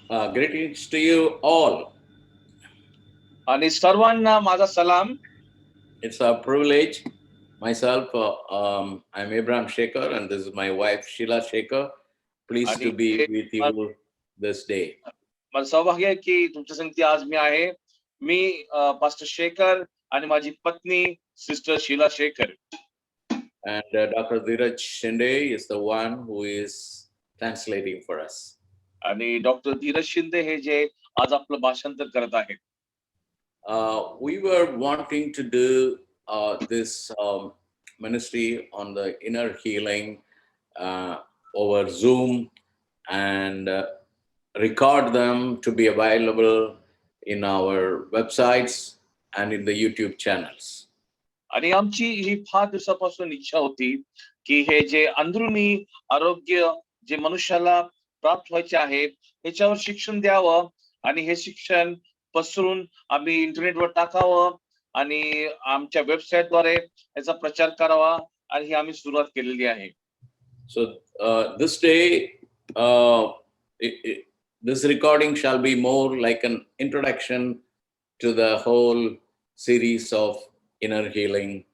Greetings to you all. आणि सर्वांना माझा सलाम. It's a privilege. Myself, I'm Abraham Shekhar, and this is my wife Sheila Shekhar. Pleased आणि to be with you this day. मला सौभाग्य आहे की तुमच्या संगती आज मी आहे. मी पास्टर शेखर आणि माझी पत्नी sister Sheela Shekhar. And Dr. Dheeraj Shinde is the one who is translating for us. आणि डॉक्टर धीरज शिंदे हे जे आज आपलं भाषांतर करत आहेत. We were wanting to do this ministry on the inner healing over Zoom and record them to be available in our websites and in the YouTube channels. आणि आमची ही फार दिवसापासून इच्छा होती की हे जे अंदरुनी आरोग्य जे मनुष्याला प्राप्त व्हायचे आहे ह्याच्यावर शिक्षण द्यावं आणि हे शिक्षण पसरून आम्ही इंटरनेटवर टाकावं आणि आमच्या वेबसाईटद्वारे याचा प्रचार करावा आणि ही आम्ही सुरुवात केलेली आहे. So this day, this recording shall be more like an introduction to the whole series of inner healing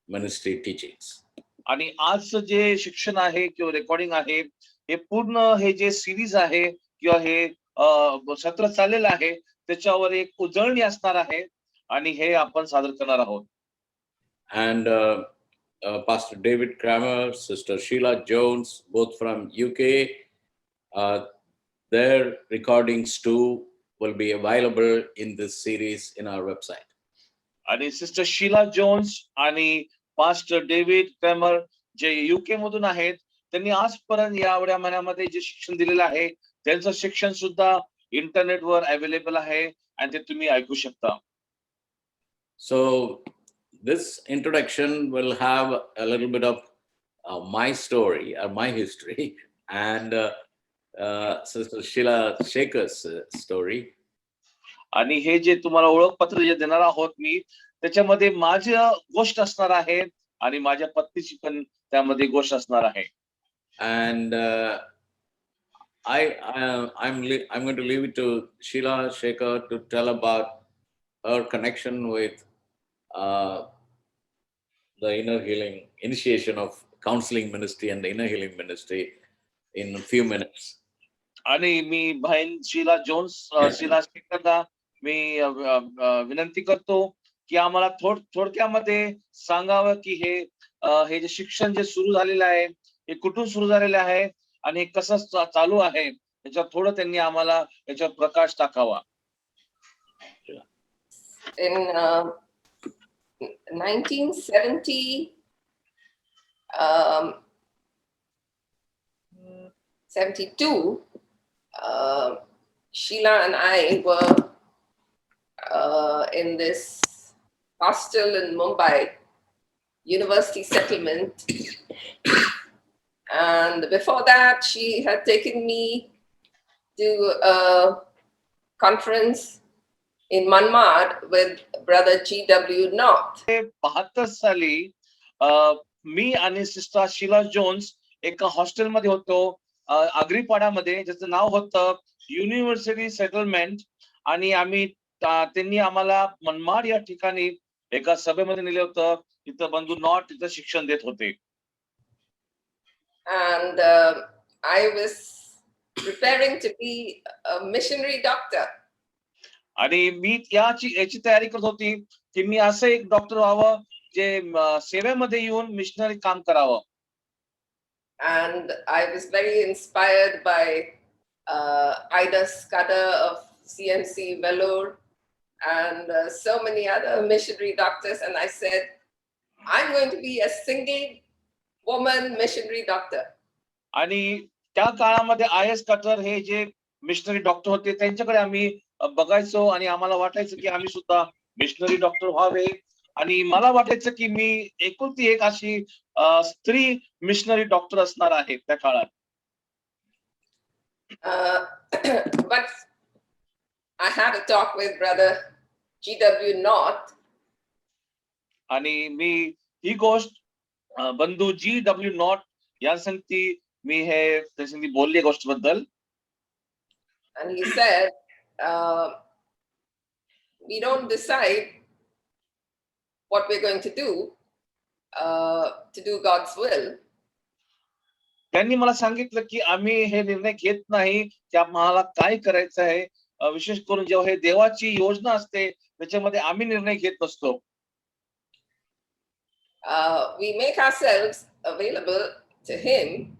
ministry teachings. आणि आजचं जे शिक्षण आहे किंवा रेकॉर्डिंग आहे हे पूर्ण हे जे सिरीज आहे किंवा हे सत्र चाललेलं आहे त्याच्यावर एक उजळणी असणार आहे आणि हे आपण सादर करणार आहोत. And Pastor David Kramer, Sister Sheila Jones, both from UK, their recordings too will be available in this series in our website. आणि सिस्टर शीला जोन्स आणि पास्टर डेव्हिड क्रॅमर जे युके मधून आहेत त्यांनी आजपर्यंत या एवढ्या महिन्यामध्ये जे शिक्षण दिलेलं आहे त्यांचं शिक्षण सुद्धा इंटरनेटवर अवेलेबल आहे आणि ते तुम्ही ऐकू शकता. So this introduction will have a little bit of my story or my history and Sister Sheila Shekhar's story. आणि हे जे तुम्हाला ओळखपत्र जे देणार आहोत मी त्याच्यामध्ये माझी गोष्ट असणार आहे आणि माझ्या पत्नीची पण त्यामध्ये गोष्ट असणार आहे. And I'm going to leave it to Sheila Shekhar to tell about her connection with the inner healing initiation of counseling ministry and the inner healing ministry in a few minutes. आणि मी बहीण Sheila Jones Sheila शेखरला मी विनंती करतो की आम्हाला थोडक्यामध्ये सांगावं की हे जे शिक्षण जे सुरू झालेलं आहे हे कुठून सुरू झालेलं आहे आणि हे कसं चालू आहे याच्यावर थोडं त्यांनी आम्हाला याच्यावर प्रकाश टाकावा. In 1970, 72, Sheila and I were in this hostel in Mumbai, University Settlement. And before that, she had taken me to a conference in Manmad with Brother G.W. North. 72 साली मी आणि सिस्टर शीला जोन्स एका हॉस्टेलमध्ये होतो आग्रीपाड्यामध्ये ज्याचं नाव होतं युनिव्हर्सिटी सेटलमेंट आणि आम्ही त्यांनी आम्हाला मनमाड या ठिकाणी एका सभेमध्ये नेले होतं. तिथं बंधू नॉट तिथं शिक्षण देत होते. And I was preparing to be a missionary doctor. आणि मी याची तयारी करत होती की मी असं एक डॉक्टर व्हावं जे सेवेमध्ये येऊन मिशनरी काम करावं. And I was very inspired by Ida Scudder of CMC Vellore and so many other missionary doctors. And I said, I'm going to be a single woman missionary doctor. आणि त्या काळामध्ये IS Cutter हे जे missionary doctor होते त्यांच्याकडे आम्ही बघायचो आणि आम्हाला वाटायचं की आम्ही सुद्धा मिशनरी डॉक्टर व्हावे आणि मला वाटायचं की मी एकुलती एक अशी स्त्री मिशनरी डॉक्टर असणार आहे त्या काळात. But I had a talk with Brother G.W. North. आणि मी ही गोष्ट बंधू G.W. नॉट या संगती मी हे त्याच्याशी बोलले गोष्ट बद्दल. And he said, we don't decide what we're going to do God's will. त्यांनी मला सांगितलं की आम्ही हे निर्णय घेत नाही की आम्हाला काय करायचं आहे. विशेष करून जेव्हा हे देवाची योजना असते त्याच्यामध्ये आम्ही निर्णय घेत नसतो. We make ourselves available to him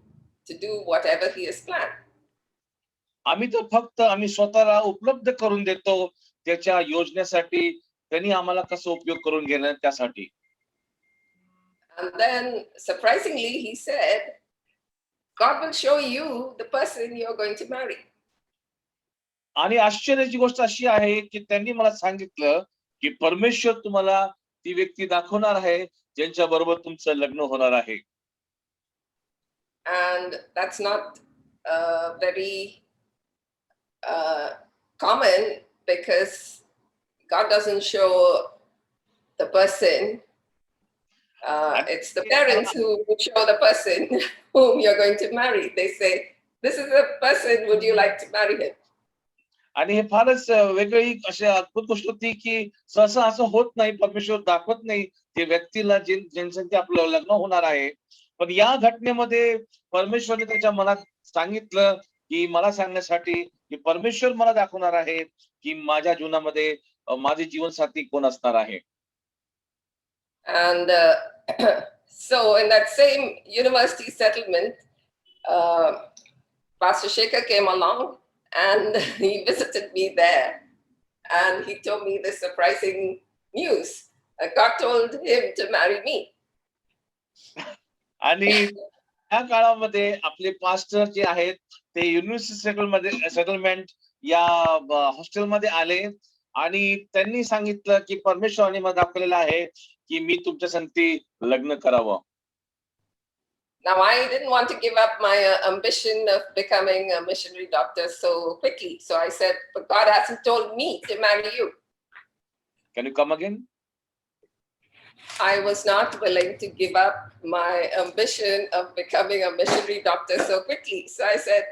to do whatever he has planned. आम्ही तर फक्त आम्ही स्वतःला उपलब्ध करून देतो त्याच्या योजनेसाठी, त्यांनी आम्हाला कसं उपयोग करून घेणं त्यासाठी. And then surprisingly he said, God will show you the person you're going to marry. आणि आश्चर्याची गोष्ट अशी आहे की त्यांनी मला सांगितलं की परमेश्वर तुम्हाला ती व्यक्ती दाखवणार आहे ज्यांच्या बरोबर तुमचं लग्न होणार आहे. And that's not very common, because God doesn't show the person. It's the parents who show the person whom you're going to marry. They say, this is the person, would you like to marry him? आणि हे फारच वेगळी अशी अद्भुत गोष्ट होती की सहसा असं होत नाही, परमेश्वर दाखवत नाही ते व्यक्तीला ज्यांचं आपलं लग्न होणार आहे. पण या घटनेमध्ये परमेश्वरने त्याच्या मनात सांगितलं की मला सांगण्यासाठी की परमेश्वर मला दाखवणार आहे की माझ्या जीवनामध्ये माझे जीवनसाथी कोण असणार आहे. And so in that same university settlement, Pastor Shekhar came along and he visited me there, and he told me this surprising news. God told him to marry me. आणि त्या काळामध्ये आपले पास्टर जे आहेत ते युनिव्हर्सिटी सेटलमेंट या हॉस्टेलमध्ये आले आणि त्यांनी सांगितलं की परमेश्वराने मला दाखवलेलं आहे की मी तुमच्या संगती लग्न करावं. Now, I didn't want to give up my ambition of becoming a missionary doctor so quickly. So I said, but God hasn't told me to marry you. Can you come again? I was not willing to give up my ambition of becoming a missionary doctor so quickly. So I said,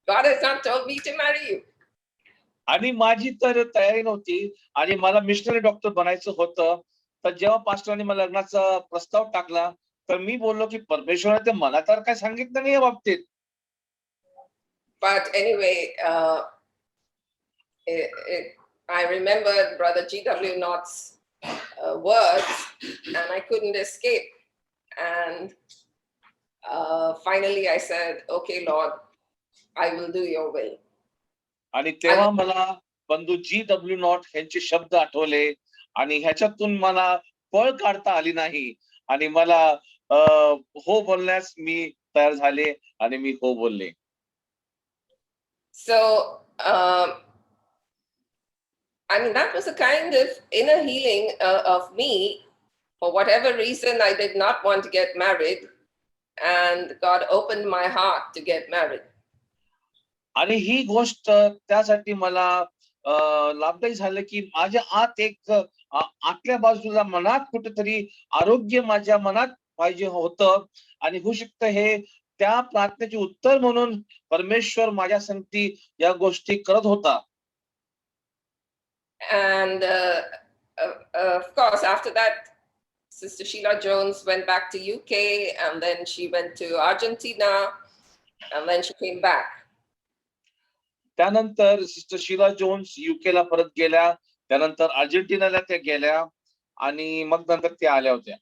God has not told me to marry you. आणि माझी तर तयारी नव्हती आणि मला missionary doctor बनायचं होतं. तर जेव्हा पास्टरने मला लग्नाचा प्रस्ताव टाकला तर मी बोललो की परमेश्वराने ते मला तर काय सांगितलं नाही या बाबतीत. But anyway, I remembered Brother G.W. Knott's words, and I couldn't escape. And finally I said, okay, Lord, I will do your will. आणि तेव्हा मला बंधू G.W. नॉट यांचे शब्द आठवले आणि ह्याच्यातून मला पळ काढता आली नाही आणि मला हो बोलण्यास मी तयार झाले आणि मी हो बोलले. So I mean, that was a kind of inner healing of me. For whatever reason, I did not want to get married, and God opened my heart to get married. आणि ही गोष्ट त्यासाठी मला लाभदायी झालं की माझ्या आत एक आतल्या बाजूला मनात कुठेतरी आरोग्य माझ्या मनात पाहिजे होतं आणि होऊ शकतं हे त्या प्रार्थनेचे उत्तर म्हणून परमेश्वर माझ्या संगती या गोष्टी करत होता. And of course, after that, Sister Sheila Jones went back to UK, and then she went to Argentina, and then she came back. त्यानंतर सिस्टर शीला जोन्स UK ला परत गेल्या, त्यानंतर अर्जेंटिनाला त्या गेल्या आणि मग नंतर त्या आल्या होत्या.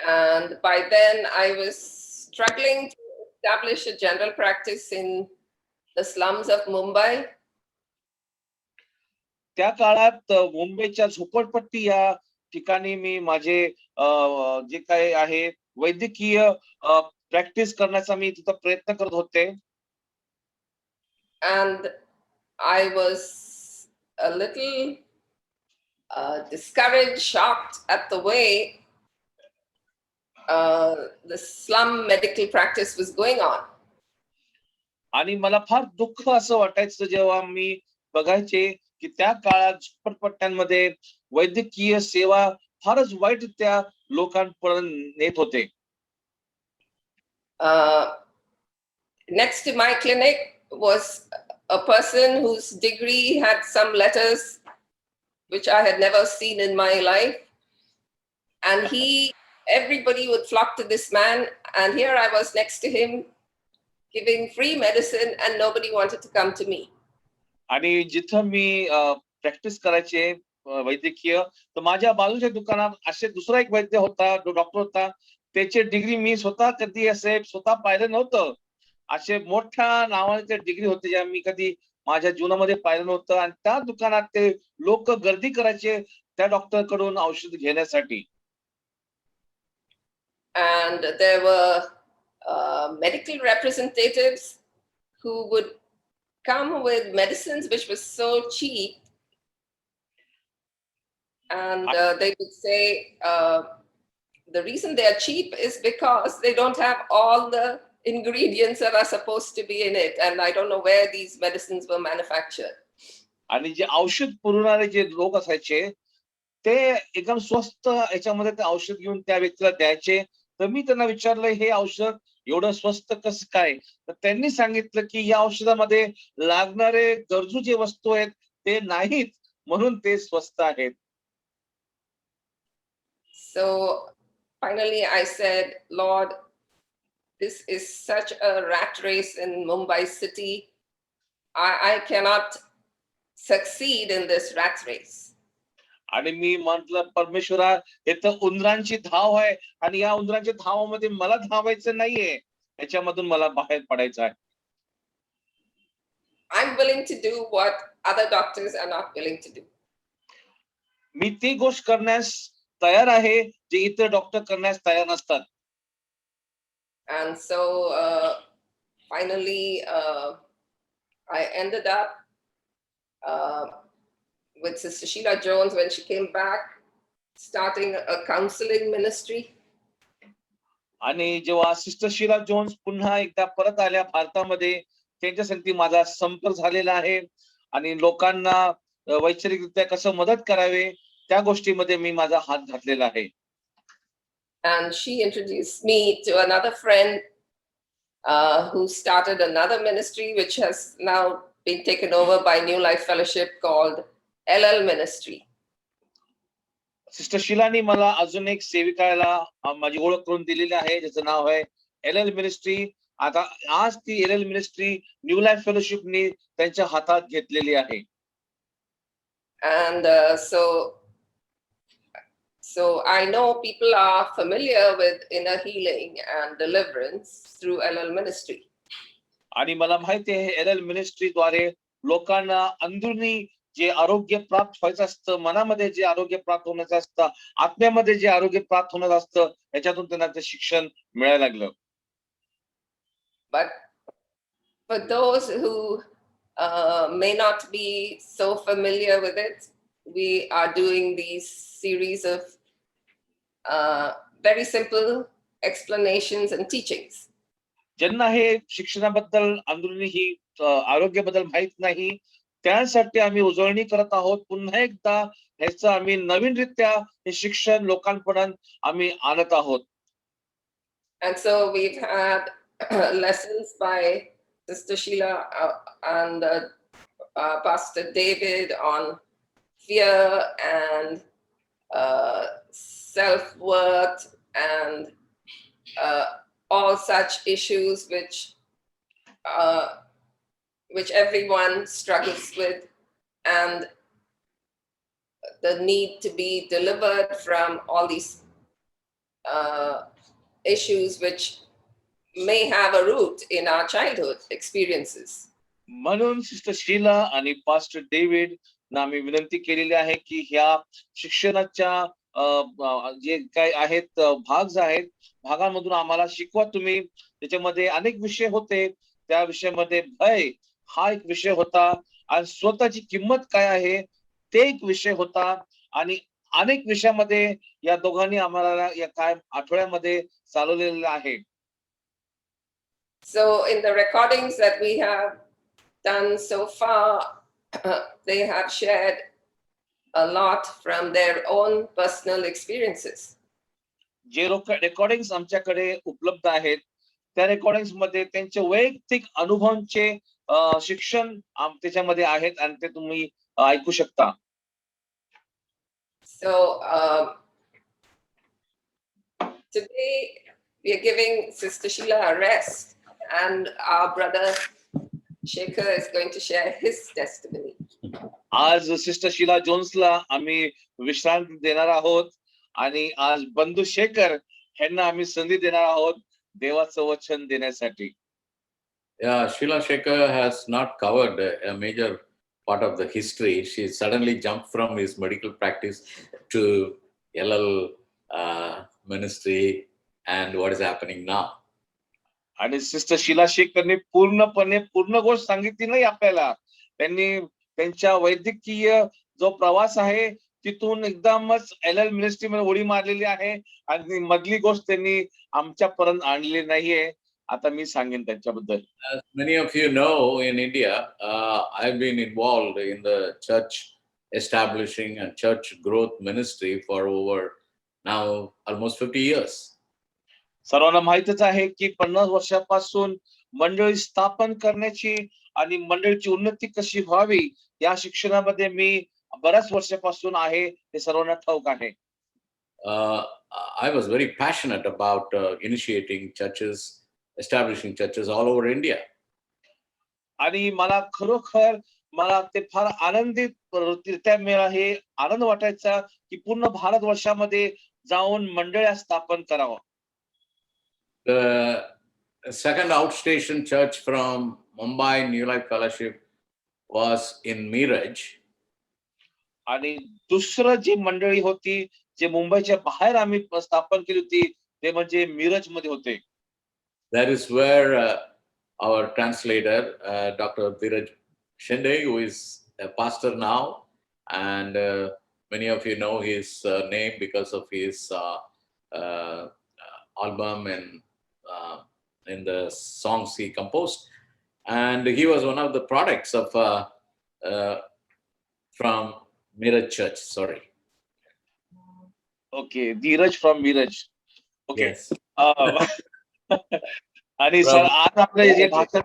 And by then I was struggling to establish a general practice in the slums of Mumbai. त्या काळात मुंबईच्या झोपडपट्टी या ठिकाणी मी माझे जे काही आहे वैद्यकीय प्रॅक्टिस करण्याचा मी तिथं प्रयत्न करत होते. And I was a little discouraged, shocked at the way the slum medical practice was going on. आणि मला फार दुःख असं वाटायचं जेव्हा मी बघायचे की त्या काळात झोपडपट्ट्यांमध्ये वैद्यकीय सेवा फारच वाईट त्या लोकांपर्यंत नेत होते. Next to my clinic was a person whose degree had some letters which I had never seen in my life. And everybody would flock to this man. And here I was next to him giving free medicine and nobody wanted to come to me. आणि जिथं मी practice करायचे वैद्यकीय, तर माझ्या बाजूच्या दुकानात असे दुसरा एक वैद्य होता, जो डॉक्टर होता. त्याचे डिग्री मी स्वतः कधी असे स्वतः पाहिलं नव्हतं. असे मोठ्या नावाचे डिग्री होते ज्या मी कधी माझ्या जीवनामध्ये पाहिलं नव्हतं. आणि त्या दुकानात ते लोक गर्दी करायचे त्या डॉक्टर कडून औषध घेण्यासाठी. And there were medical representatives who would come with medicines which were so cheap. And they would say the reason they are cheap is because they don't have all the ingredients that are supposed to be in it. And I don't know where these medicines were manufactured. आणि जे औषध पुरवणारे जे लोक असायचे ते एकदम स्वस्त याच्यामध्ये ते औषध घेऊन त्या व्यक्तीला द्यायचे. तर मी त्यांना विचारलं, हे औषध एवढं स्वस्त कसं काय? तर त्यांनी सांगितलं की या औषधामध्ये लागणारे गरजू जे वस्तू आहेत ते नाहीत, म्हणून ते स्वस्त आहेत. So finally I said, Lord, this is such a rat race in Mumbai city. I cannot succeed in this rat race. आणि मी म्हटलं, परमेश्वरा, हे तर उंदरांची धाव आहे आणि या उंदरांच्या धावामध्ये मला धावायचं नाहीये, याच्यामधून मला बाहेर पडायचं आहे. I'm willing to do what other doctors are not willing to do. मी ती गोष्ट करण्यास तयार आहे जे इतर डॉक्टर करण्यास तयार नसतात. And so finally I ended up with Sister Sheila Jones when she came back, starting a counseling ministry. आणि जेव्हा सिस्टर शीला जोन्स पुन्हा एकदा परत आल्या भारतामध्ये, त्यांच्या संगती माझा संपर्क झालेला आहे आणि लोकांना वैचारिकरित्या कसं मदत करावे त्या गोष्टीमध्ये मी माझा हात घातलेला आहे. And she introduced me to another friend who started another ministry which has now been taken over by New Life Fellowship called LL Ministry. Sister शीलानी मला अजून एक सेविकाला माझी ओळख करून दिलेली आहे, ज्याचं नाव आहे LL मिनिस्ट्री. आता आज ती LL मिनिस्ट्री न्यू लाईफ फेलोशिपनी त्यांच्या हातात घेतलेली आहे. And so I know people are familiar with inner healing and deliverance through LL Ministry. आणि मला माहिती आहे LL मिनिस्ट्री द्वारे लोकांना अंदरुनी जे आरोग्य प्राप्त व्हायचं असतं, मनामध्ये जे आरोग्य प्राप्त होण्याचं असतं, आत्म्यामध्ये जे आरोग्य प्राप्त होण्याचं असतं, याच्यातून त्यांना ते शिक्षण मिळायला लागलं. But for those who may not be so familiar with it, we are doing these series of very simple explanations and teachings. ज्यांना हे शिक्षणाबद्दल अंदरुनी ही आरोग्याबद्दल माहित नाही, त्यासाठी आम्ही उजळणी करत आहोत. पुन्हा एकदा ह्याचं आम्ही नवीनरित्या हे शिक्षण लोकांपर्यंत आम्ही आणत आहोत. And so we've had lessons by Sister Sheila and Pastor David on fear and self-worth and all such issues which everyone struggles with, and the need to be delivered from all these issues which may have a root in our childhood experiences. म्हणून sister Sheila आणि pastor David ना आम्ही विनंती केलेली आहे की ह्या शिक्षणाच्या जे काही आहेत भाग आहेत, भागांमधून आम्हाला शिकवा तुम्ही. त्याच्यामध्ये अनेक विषय होते, त्या विषयामध्ये भय हा एक विषय होता आणि स्वतःची किंमत काय आहे ते एक विषय होता. आणि अनेक विषयामध्ये या दोघांनी आम्हाला या काय आठवड्यामध्ये चालवलेलं आहे. So in the recordings that we have done so far, they have shared a lot from their own personal experiences. J recordings आमच्याकडे उपलब्ध आहेत त्या रेकॉर्डिंग्स मध्ये त्यांचे वैयक्तिक अनुभवांचे शिक्षण त्याच्यामध्ये आहेत आणि ते तुम्ही ऐकू शकता. So today we are giving Sister Sheila a rest, and our brother Shekhar is going to share his testimony. आज सिस्टर शीला जोन्सला आम्ही विश्रांती देणार आहोत आणि आज बंधू शेखर यांना आम्ही संधी देणार आहोत देवाचं वचन देण्यासाठी. Yeah, Sheila Shekhar has not covered a major part of the history. She suddenly jumped from his medical practice to LL ministry and what is happening now. आणि सिस्टर शीला शेखरने पूर्ण गोष्ट सांगितली नाही आपल्याला. त्यांनी त्यांच्या वैद्यकीय जो प्रवास आहे तिथून एकदमच LL मिनिस्ट्री मध्ये उडी मारलेली आहे आणि मधली गोष्ट त्यांनी आमच्यापर्यंत आणलेली नाहीये. आता मी सांगेन त्यांच्याबद्दल. As many of you know, in India, I've been involved in the church establishing and church growth ministry for over now almost 50 years. सर्वांना माहितच आहे की 50 वर्षापासून मंडळी स्थापन करण्याची आणि मंडळीची उन्नती कशी व्हावी या शिक्षणामध्ये मी बऱ्याच वर्षापासून आहे, हे सर्वांना ठाऊक आहे. I was very passionate about initiating churches, establishing churches all over India. आणि मला खरोखर ते फार आनंदित हे आनंद वाटायचा की पूर्ण भारतवर्षामध्ये जाऊन मंडळ्या स्थापन करावं. The second outstation church from Mumbai New Life Fellowship was in Miraj. आणि दुसरं जी मंडळी होती जे मुंबईच्या बाहेर आम्ही स्थापन केली होती ते म्हणजे मिरज मध्ये होते. That is where our translator, Dr. Dheeraj Shinde, who is a pastor now, and many of you know his name because of his album and in the songs he composed, and he was one of the products of from Miraj Church. Sorry. Okay, Dheeraj from Miraj. Okay. Yes. आणि sir आज आपले जे भाषण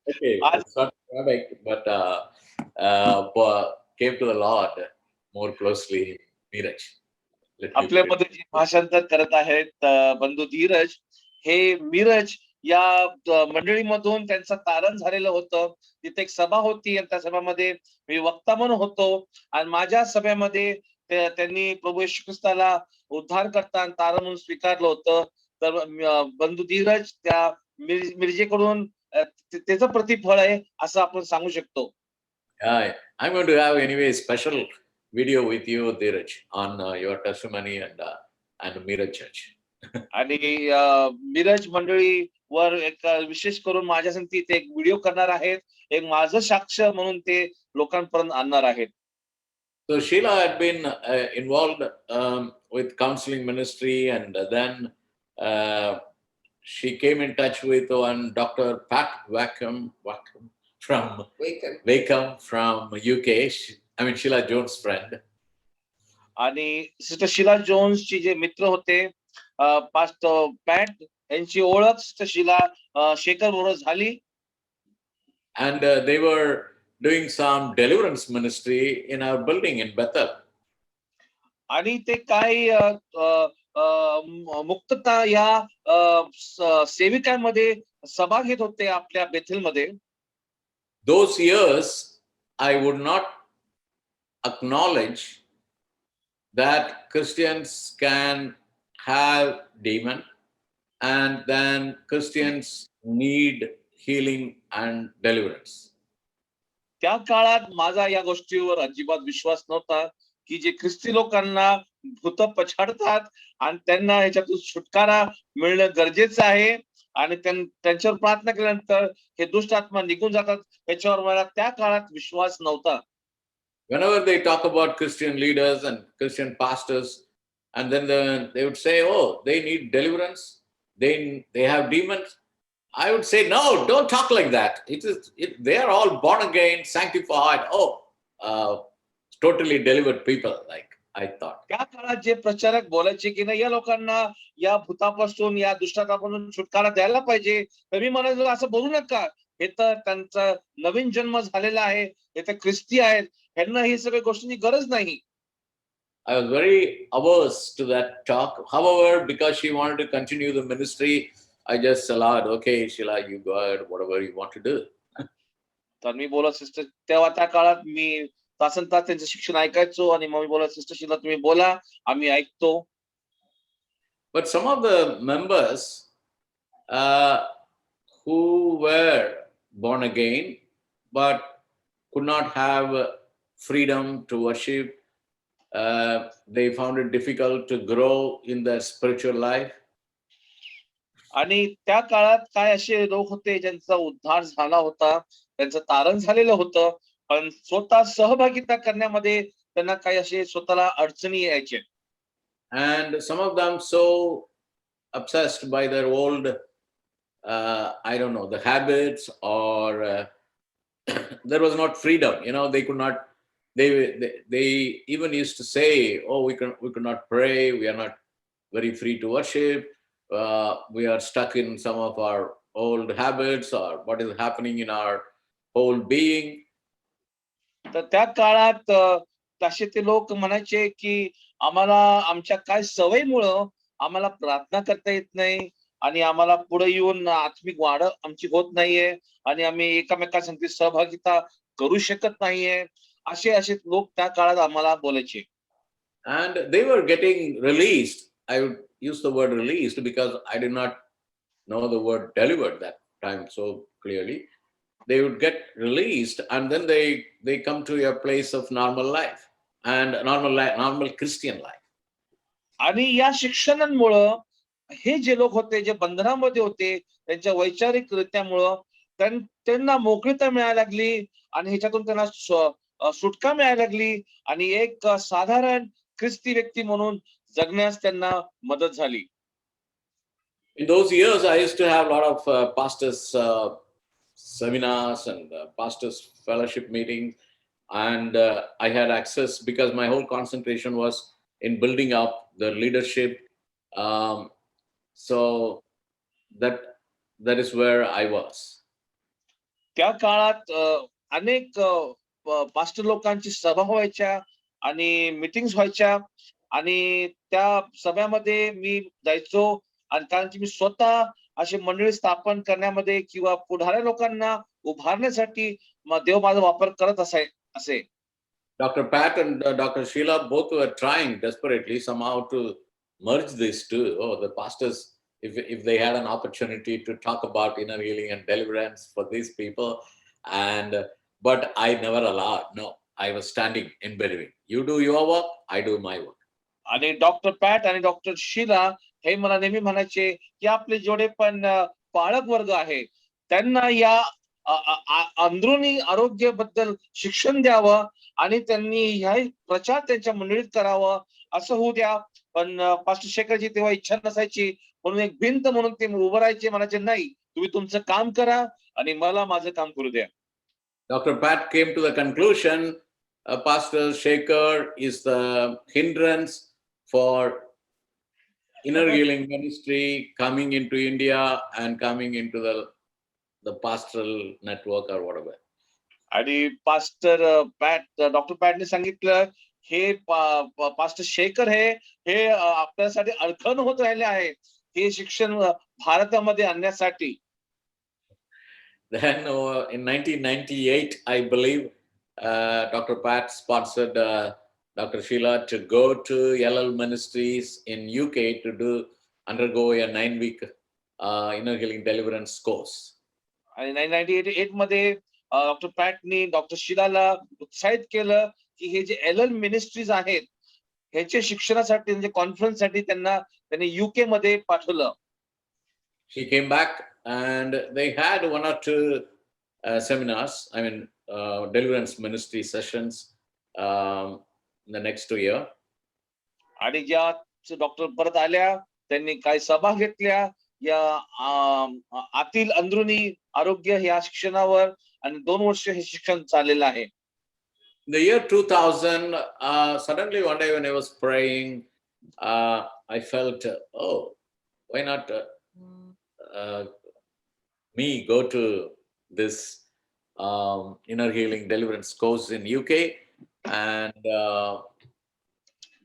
Okay, it's not product, but came to the Lord more closely, Miraj. आपल्यामध्ये जे भाषांतर करत आहेत बंधू धीरज, हे मिरज या मंडळीमधून त्यांचं तारण झालेलं होतं. तिथे एक सभा होती आणि त्या सभामध्ये मी वक्ता म्हणून होतो आणि माझ्या सभेमध्ये त्यांनी प्रभू येशू ख्रिस्ताला उद्धारकर्ता आणि तारण म्हणून स्वीकारलं होतं. तर बंधू धीरज त्या मिरजेकडून त्याचं प्रतिफळ आहे असं आपण सांगू शकतो. I'm going to have anyway special video with you, Dheeraj, on your testimony and Miraj Church. आणि मिरज मंडळीवर एक विशेष करून माझ्या संगती ते एक व्हिडिओ करणार आहेत. एक माझं साक्ष म्हणून ते लोकांपर्यंत आणणार आहेत. So Sheila had been involved with counseling ministry, and then she came in touch with one Dr. Pat Wackham from Wakeham from UK. I mean Sheila Jones' friend. आणि सिस्टर शीला जोन्स ची जे मित्र होते पास्टर पॅट यांची ओळख sister Sheela Shekhar बरोबर झाली. And they were doing some deliverance ministry in our building in Bethel. आणि ते काही मुक्तता या सेविकांमध्ये सभा घेत होते आपल्या बेथेलमध्ये. Those years I would not acknowledge that Christians can have demon, and then Christians need healing and deliverance. त्या काळात माझा या गोष्टीवर अजिबात विश्वास नव्हता की जे ख्रिस्ती लोकांना भूत पछाडतात आणि त्यांना ह्याच्यातून सुटकारा मिळणं गरजेचं आहे आणि त्यांच्यावर प्रार्थना केल्यानंतर हे दुष्ट आत्मा निघून जातात, याच्यावर मला त्या काळात विश्वास नव्हता. Whenever they talk about Christian leaders and Christian pastors, and then they would say, oh, they need deliverance, they have demons. I would say, no, don't talk like that. They are all born again, sanctified, totally delivered people, like I thought. त्या काळात जे प्रचारक बोलायचे की नाही या लोकांना या भूतापासून या दुष्टापासून सुटकारा द्यायला पाहिजे, तर मी म्हणालो असं बोलू नका, हे तर त्यांचा नवीन जन्म झालेला आहे, हे तर ख्रिस्ती आहेत, ह्यांना ही सगळ्या गोष्टींची गरज नाही. I was very averse to that talk. However, because she wanted to continue the ministry, I just allowed, okay, Sheila, you go ahead, whatever you want to do. तर मी बोलत सिस्टर तेव्हा त्या काळात मी तासन तास त्यांचं शिक्षण ऐकायचो आणि मग मी बोलत सिस्टर शिला तुम्ही बोला, आम्ही ऐकतो. But some of the members uh, who were born again but could not have freedom to worship, they found it difficult to grow in their spiritual life. आणि त्या काळात काय असे लोक होते ज्यांचा उद्धार झाला होता, त्यांचं तारण झालेलं होतं, पण स्वतः सहभागिता करण्यामध्ये त्यांना काही असे स्वतःला अडचणी यायचे. And some of them so obsessed by their old, I don't know, the habits, or there was not freedom. They could not. They even used to say, "Oh, we could not pray. We are not very free to worship. We are stuck in some of our old habits, or what is happening in our whole being." तर त्या काळात तसे ते लोक म्हणायचे की आम्हाला आमच्या काय सवयीमुळं आम्हाला प्रार्थना करता येत नाही आणि आम्हाला पुढे येऊन आत्मिक वाढ आमची होत नाहीये आणि आम्ही एकमेकांसाठी सहभागिता करू शकत नाहीये. असे असे लोक त्या काळात आम्हाला बोलायचे. And they were getting released. I would use the word released because I did not know the word delivered that time so clearly. They would get released, and then they come to a place of normal life and normal Christian life. आणि या शिक्षणांमुळं हे जे लोक होते जे बंधनामध्ये होते त्यांच्या वैचारिक रित्यामुळं त्यांना मोकळीता मिळायला लागली आणि ह्याच्यातून त्यांना सुटका मिळायला लागली आणि एक साधारण ख्रिस्ती व्यक्ती म्हणून जगण्यास त्यांना मदत झाली. In those years, I used to have a lot of pastors' seminars and pastors' fellowship meetings, and I had access because my whole concentration was in building up the leadership. Um, so that that is where I was. त्या काळात अनेक pastor लोकांची सभा व्हायच्या आणि meetings व्हायच्या आणि त्या सभेमध्ये मी जायचो आणि कारण की मी स्वतः अशी मंडळी स्थापन करण्यामध्ये किंवा पुढाऱ्या लोकांना उभारण्यासाठी देव माझा वापर करत असे. Dr. Pat and Dr. Sheila both were trying desperately somehow to merge these two. Oh, the pastors, if they had an opportunity to talk about inner healing and deliverance for these people, and but I never allowed. No, I was standing in between. You do your work, I do my work. आणि doctor Pat आणि doctor Sheila हे मला नेहमी म्हणायचे की आपले जेवढे पण पालक वर्ग आहे त्यांना या अंदरुनी आरोग्याबद्दल शिक्षण द्यावं आणि त्यांनी ह्या प्रचार त्यांच्या मंडळीत करावं असं होऊ द्या. पण पास्टर शेखरजी तेव्हा इच्छा नसायची म्हणून एक भिंत म्हणून ते उभं राहायचे, म्हणायचे नाही तुम्ही तुमचं काम करा आणि मला माझं काम करू द्या. Dr. Pat came to the conclusion Pastor Shekhar is the hindrance for inner healing ministry coming into India and coming into the pastoral network or whatever. आणि पास्टर पॅट डॉक्टर पॅटने सांगितलं हे पास्टर शेखर हे आपल्यासाठी अडखण होत राहिले आहे हे शिक्षण भारतामध्ये आणण्यासाठी. Then in 1998, I believe, Dr. Pat sponsored Dr. Sheila to go to LL Ministries in UK to undergo a 9-week inner healing deliverance course. आणि 1988 मध्ये डॉक्टर पॅटनी डॉक्टर शीलाला उत्साहित केलं की हे जे LL मिनिस्ट्रीज आहेत ह्याच्या शिक्षणासाठी म्हणजे कॉन्फरन्ससाठी त्यांनी UK मध्ये पाठवलं. She came back and they had 1 or 2 seminars, I mean, deliverance ministry sessions in the next 2 years. आणि ज्या डॉक्टर परत आल्या त्यांनी काही सभा घेतल्या या आतील अंदरुनी आरोग्य या शिक्षणावर आणि 2 वर्ष हे शिक्षण चाललेलं आहे. In the year 2000, suddenly one day when I was praying, I felt, oh, why not me go to this inner healing deliverance course in UK, and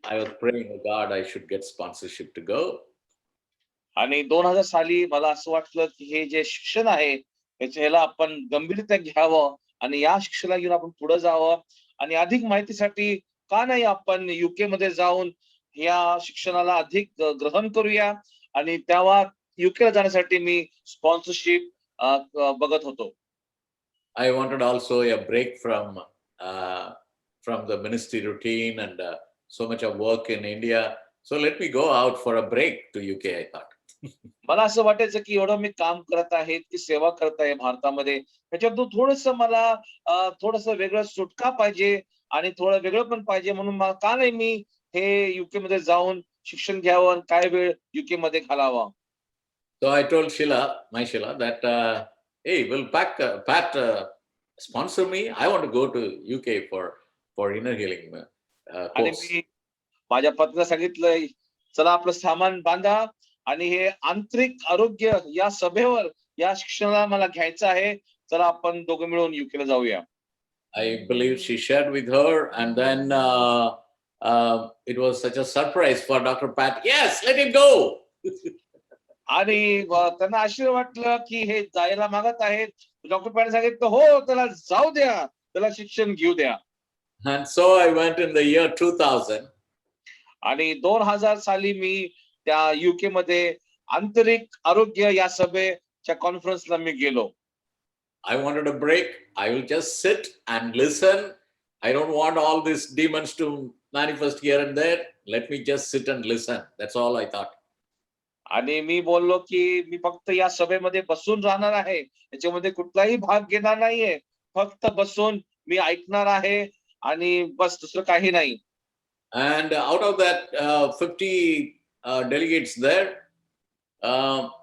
I was praying, oh God, I should get sponsorship to go. आणि 2000 साली मला असं वाटलं की हे जे शिक्षण आहे ह्याला आपण गंभीरता घ्यावं आणि या शिक्षणाला घेऊन आपण पुढे जावं आणि अधिक माहितीसाठी का नाही आपण युके मध्ये जाऊन या शिक्षणाला अधिक ग्रहण करूया आणि तेव्हा युके ला जाण्यासाठी मी स्पॉन्सरशिप बघत होतो. I wanted also a break from the ministry routine and so much of work in India. So let me go out for a break to UK, I thought. मला असं वाटायचं की एवढं मी काम करत आहे की सेवा करत आहे भारतामध्ये त्याच्यातून थोडस मला थोडस वेगळं सुटका पाहिजे आणि थोडं वेगळं पण पाहिजे म्हणून मला का नाही मी हे युके मध्ये जाऊन शिक्षण घ्यावं आणि काय वेळ युके मध्ये घालावा. So I told my Sheila, that hey, will Pat sponsor me? I want to go to UK for inner healing आणि course. मी माझ्या पत्नीला सांगितलंय चला आपलं सामान बांधा आणि हे आंतरिक आरोग्य या सभेवर या शिक्षणाला मला घ्यायचं आहे चला आपण दोघं मिळून युके ला जाऊया. I believe she shared with her, and then it was such a surprise for Dr. Pat. Yes, let him go. आणि त्यांना आश्चर्य वाटलं की हे जायला मागत आहेत. डॉक्टर पॅन सांगितलं हो त्याला जाऊ द्या त्याला शिक्षण घेऊ द्या. And so I went in the year 2000. आणि 2000 साली मी त्या युके मध्ये आंतरिक आरोग्य या सभेच्या कॉन्फरन्सला मी गेलो. I wanted a break. I will just sit and listen. I don't want all these demons to manifest here and there. Let me just sit and listen. That's all I thought. आणि मी बोललो की मी फक्त या सभेमध्ये बसून राहणार आहे याच्यामध्ये कुठलाही भाग घेणार नाहीये फक्त बसून मी ऐकणार आहे आणि बस दुसरं काही नाही. And out of that 50 delegates there,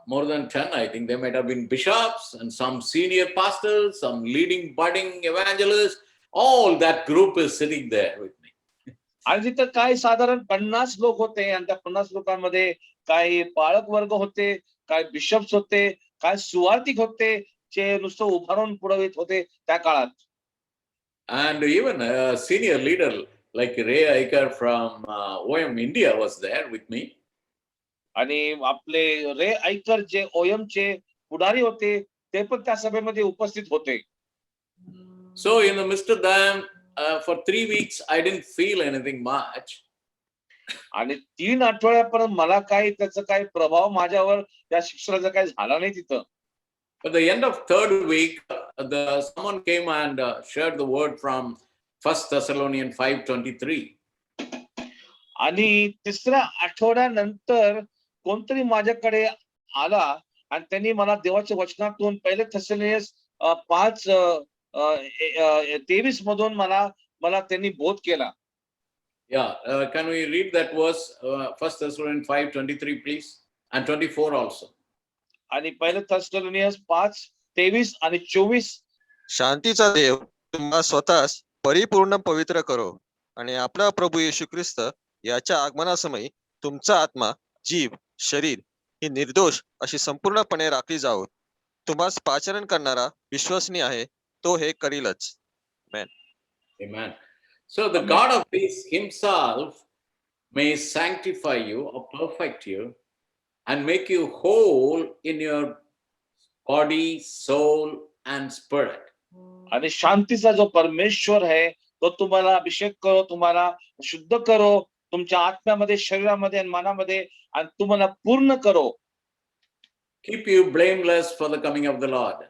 more than 10, I think they might have been bishops and some senior pastors, some leading budding evangelists. All that group is sitting there with me. आणि तिथं काय साधारण 50 लोक होते आणि त्या 50 लोकांमध्ये काही पाळक वर्ग होते काय बिशप्स होते काय सुवार्थिक होते जे नुसतं उभारून पुढवित होते त्या काळात. And even a senior leader like Ray Iker from OM India was there with me. आणि आपले रे ऐकर जे ओयम चे पुढारी होते ते पण त्या सभेमध्ये उपस्थित होते. So in the midst of them, for 3 weeks, I didn't feel anything much. आणि 3 आठवड्यापर्यंत मला काही त्याचा काही प्रभाव माझ्यावर त्या शिक्षणाचा काही झाला नाही तिथं. At the end of third week, someone came and shared the word from 1 Thessalonians 5:23. आणि तिसऱ्या आठवड्यानंतर कोणतरी माझ्याकडे आला आणि त्यांनी मला देवाच्या वचनातून पहिले थेसलोनियस 5:23 मधून मला त्यांनी बोध केला. Yeah, can we read that verse, 1 Thessalonians 5:23, please, and 24 also. आणि पहिले थेसलोनियस 5:23 आणि 24. शांतीचा देव तुम्हा स्वतःस परिपूर्ण पवित्र करो आणि आपला प्रभू येशू ख्रिस्त याच्या आगमनासमयी तुमचा आत्मा जीव शरीर ही निर्दोष अशी संपूर्णपणे राखली जावो. तुम्हास पाचरण करणारा विश्वसनीय आहे तो हे करीलच. Amen. So the God of peace himself may sanctify you or perfect you and make you whole in your body, soul, and spirit. आणि शांतीचा जो परमेश्वर आहे तो तुम्हाला अभिषेक करो तुम्हाला शुद्ध करो तुमच्या आत्म्यामध्ये शरीरामध्ये आणि मनामध्ये आणि तुम्हाला पूर्ण करो. Keep you blameless for the coming of the Lord.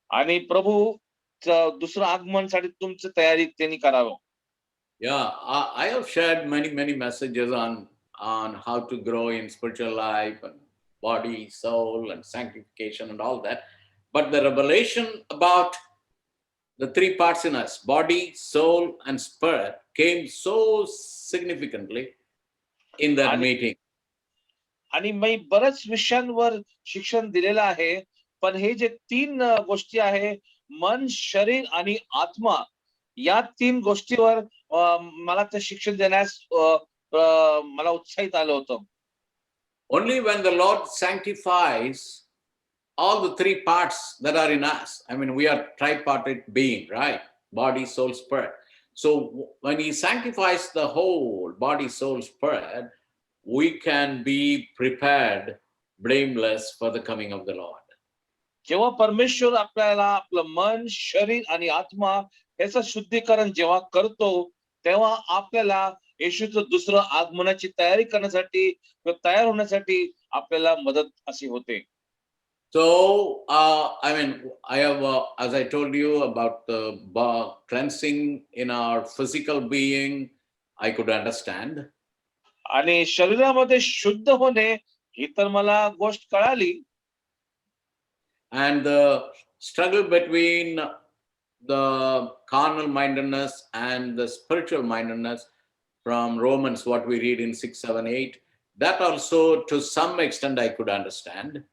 आणि प्रभू दुसरं आगमनासाठी तुमची तयारी त्यांनी करावं. Yeah, I have shared many messages on how to grow in spiritual life and body, soul, and sanctification and all that. But the revelation about the three parts in us, body, soul, and spirit, came so significantly in that meeting. आणि मी बऱ्याच विषयांवर शिक्षण दिलेलं आहे पण हे जे 3 गोष्टी आहे मन शरीर आणि आत्मा या 3 गोष्टीवर मला ते शिक्षण देण्यास मला उत्साहित आलं होतं. Only when the Lord sanctifies all the three parts that are in us. I mean, we are tripartite being, right? Body, soul, spirit. So when he sanctifies the whole body, soul, spirit, we can be prepared, blameless for the coming of the Lord. जेव्हा परमेश्वर आपल्याला आपलं मन, शरीर आणि आत्मा याचं शुद्धीकरण जेव्हा करतो, तेव्हा आपल्याला येशूचं दुसरं आगमनाची तयारी करण्यासाठी किंवा तयार होण्यासाठी आपल्याला मदत अशी होते. So, I mean, I have, as I told you about the cleansing in our physical being, I could understand. आणि शरीरामध्ये शुद्ध होणे ही तर मला गोष्ट कळाली. And the struggle between the carnal mindedness and the spiritual mindedness from Romans, what we read in 6, 7, 8, that also to some extent I could understand.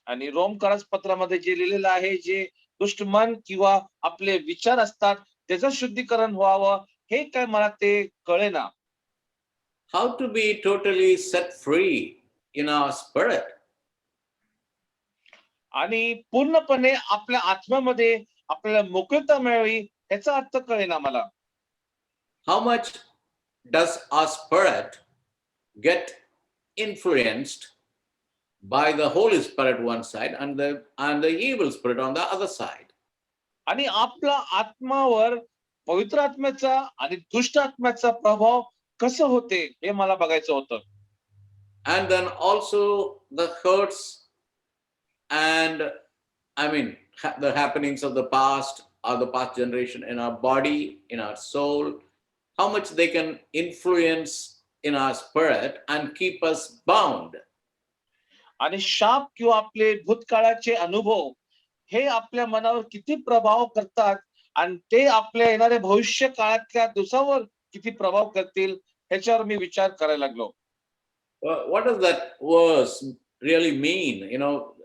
आणि रोम पत्रामध्ये जे लिहिलेलं आहे, जे दुष्ट मन किंवा आपले विचार असतात त्याचं शुद्धीकरण व्हावं, हे काय मला ते कळेना. How to be totally set free in our spirit. आणि पूर्णपणे आपल्या आत्म्यामध्ये आपल्याला मोकळता मिळावी याचा अर्थ कळेना मला. How much does our spirit get influenced by the Holy Spirit one side and the evil spirit on the other side? आणि आपला आत्मावर पवित्र आत्म्याचा आणि दुष्ट आत्म्याचा प्रभाव कसं होते हे मला बघायचं होतं. And then also the hurts and I mean the happenings of the past or the past generation in our body, in our soul, how much they can influence in our spirit and keep us bound. आणि शाप किंवा आपले भूतकाळाचे अनुभव हे आपल्या मनावर किती प्रभाव करतात आणि ते आपल्या येणाऱ्या भविष्य काळातल्या दिवसावर किती प्रभाव करतील ह्याच्यावर मी विचार करायला लागलो. What does that verse really mean? You know,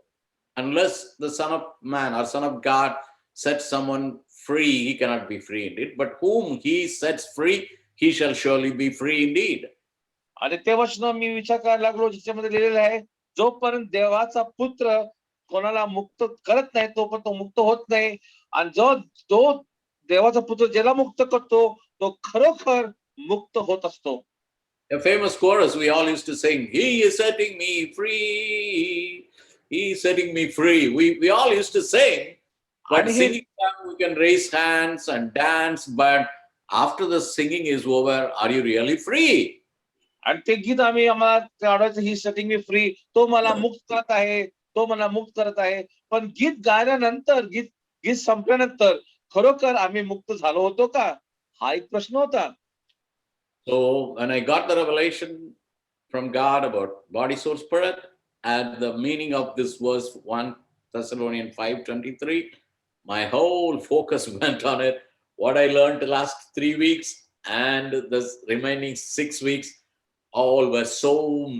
unless the Son of Man or Son of God sets someone free, he cannot be free indeed. But whom he sets free, he shall surely be free indeed. आणि ते वचन मी विचार करायला लागलो ज्याच्यामध्ये लिहिलेलं आहे, जोपर्यंत देवाचा पुत्र कोणाला मुक्त करत नाही तोपर्यंत तो मुक्त होत नाही, आणि जो देवाचा पुत्र ज्याला मुक्त करतो तो खरोखर मुक्त होत असतो. A famous chorus we all used to sing, he is setting me free, he is setting me free. We all used to sing, but And singing time we can raise hands and dance, but after the singing is over, are you really free? आणि ते गीत आम्हाला आवडायचं, ही setting मी free, तो मला मुक्त करत आहे, तो मला मुक्त करत आहे. पण गीत गायल्यानंतर गीत संपल्यानंतर खरोखर आम्ही मुक्त झालो होतो का, हा एक प्रश्न होता. So when I got the revelation from God about body, soul, spirit, and the meaning of this verse 1 Thessalonians 5:23, my whole focus went on it. What I learned the last 3 weeks and the remaining 6 weeks all were so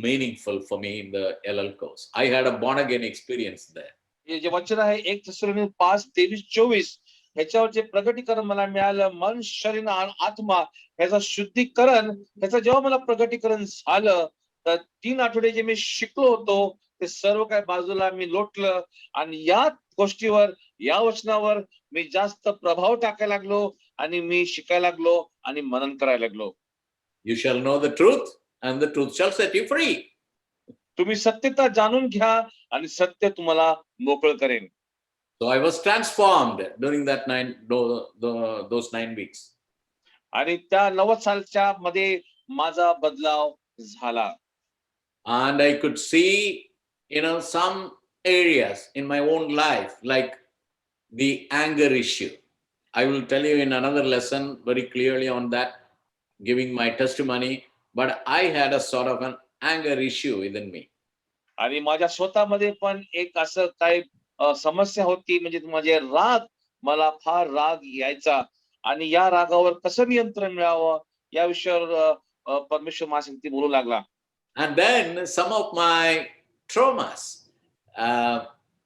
meaningful for me in the LL course. I had a born again experience there. हे जे वचन आहे 1 थेसलोनिय 5:23-24 ह्याच्यावर जे प्रगटीकरण मला मिळालं, मन, शरीर आणि आत्मा ह्याचं शुद्धीकरण, ह्याचं जेव्हा मला प्रगटीकरण झालं, तर 3 आठवडे जे मी शिकलो होतो ते सर्व काही बाजूला मी लोटलं आणि या गोष्टीवर, या वचनावर मी जास्त प्रभाव टाकायला लागलो आणि मी शिकायला लागलो आणि मनन करायला लागलो. You shall know the truth and the truth shall set you free. तुम्ही सत्यता जाणून घ्या आणि सत्य तुम्हाला मोकळ करेन. So I was transformed during that those 9 weeks. आणि त्या 90 सालच्या मध्ये माझा बदलाव झाला. And I could see, some areas in my own life, like the anger issue. I will tell you in another lesson very clearly on that, giving my testimony. But I had a sort of an anger issue within me. आणि माझ्या स्वतःमध्ये पण एक असं काही समस्या होती, म्हणजे माझे राग, मला फार राग यायचा आणि या रागावर कसं नियंत्रण मिळावं या विषयावर परमेश्वर माझ्याशी बोलू लागला. And then some of my traumas,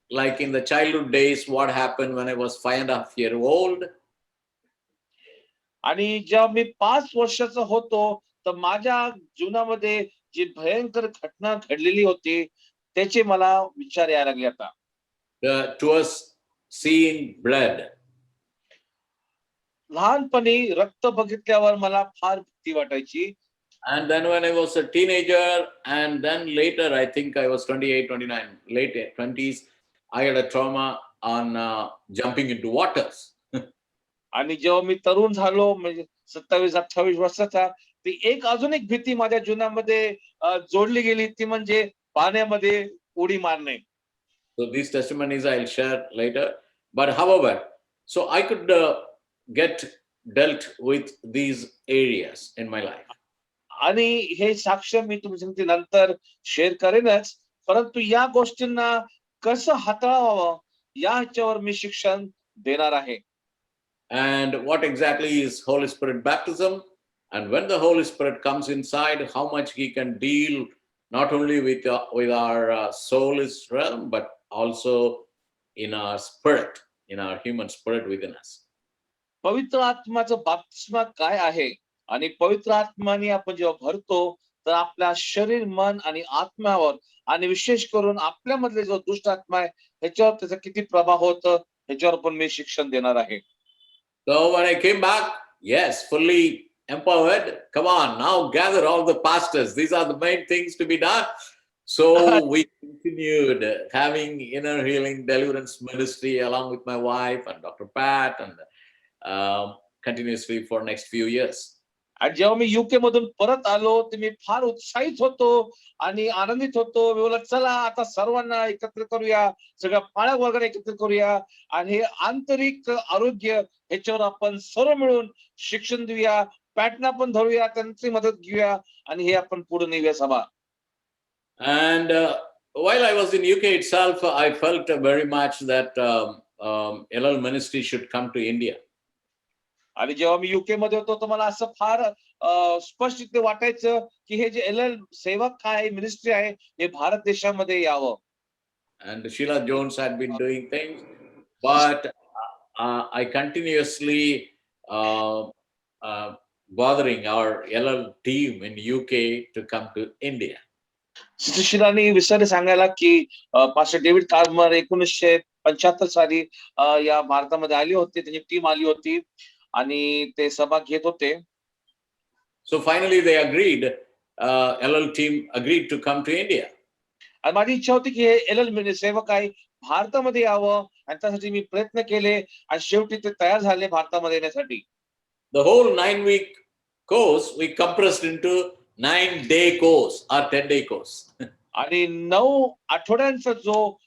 like in the childhood days, what happened when I was 5.5 years old. आणि जेव्हा मी 5 वर्षाचा होतो तर माझ्या जीवनामध्ये जी भयंकर घटना घडलेली होती त्याचे मला विचार यायला लागले आता. to us seeing blood. लहानपणी रक्त बघितल्यावर मला फार भीती वाटायची. And then when I was a teenager, and then later, I think I was 28, 29, late 20s, I had a trauma on jumping into waters. आणि जेव्हा मी तरुण झालो म्हणजे 27-28 वर्षाचा, ती अजून एक भीती माझ्या जीवनामध्ये जोडली गेली, ती म्हणजे पाण्यामध्ये उडी मारणे. So these testimonies I'll share later. But however, so I could get dealt with these areas in my life. आणि हे साक्ष मी तुमच्या नंतर शेअर करेनच, परंतु या गोष्टींना कसं हाताळावं याच्यावर मी शिक्षण देणार आहे. And what exactly is Holy Spirit baptism? And when the Holy Spirit comes inside, how much He can deal not only with our soulish realm, but also in our spirit, in our human spirit within us. पवित्र आत्माचं बाप्तिस्मा काय आहे आणि पवित्र आत्म्याने आपण जेव्हा भरतो तर आपल्या शरीर, मन आणि आत्म्यावर आणि विशेष करून आपल्यामधले जो दुष्ट आत्मा आहे त्याच्यावर त्याचा किती प्रभाव होतो त्याच्यावर पण मी शिक्षण देणार आहे. So when I came back, yes, fully empowered. Come on, now gather all the pastors. These are the main things to be done. So we continued having inner healing deliverance ministry along with my wife and Dr. Pat, and continuously for next few years. आणि जेव्हा मी UK मधून परत आलो तर मी फार उत्साहित होतो आणि आनंदित होतो. मी बोलत चला आता सर्वांना एकत्र करूया, सगळ्या पाळ्या वगैरे एकत्र करूया आणि हे आंतरिक आरोग्य ह्याच्यावर आपण सर्व मिळून शिक्षण देऊया, पॅटना पण धरूया, त्यांची मदत घेऊया आणि हे आपण पुढे नेऊया सभा. And while I was in UK itself, I felt very much that LL ministry should come to India. आणि जेव्हा मी युके मध्ये होतो तर मला असं फार स्पष्ट वाटायचं की हे जे एल सेवक काय मिनिस्ट्री आहे हे भारत देशामध्ये यावं. And Sheila Jones had been doing things, but I continuously bothering our LL team in UK to come to India. शिलानी विसरले सांगायला की पास्टर डेव्हिड कार्मर 1975 साली या भारतामध्ये आली होती, त्यांची टीम आली होती आणि ते सभा घेत होते. So finally they agreed, LL team agreed to come to India. आणि माझी इच्छा होती की हे एल सेवक आहे भारतामध्ये यावं आणि त्यासाठी मी प्रयत्न केले आणि शेवटी ते तयार झाले भारतामध्ये येण्यासाठी. The whole 9-week course we compressed into 9-day course or 10-day course. आणि 9 आठवड्यांचा जो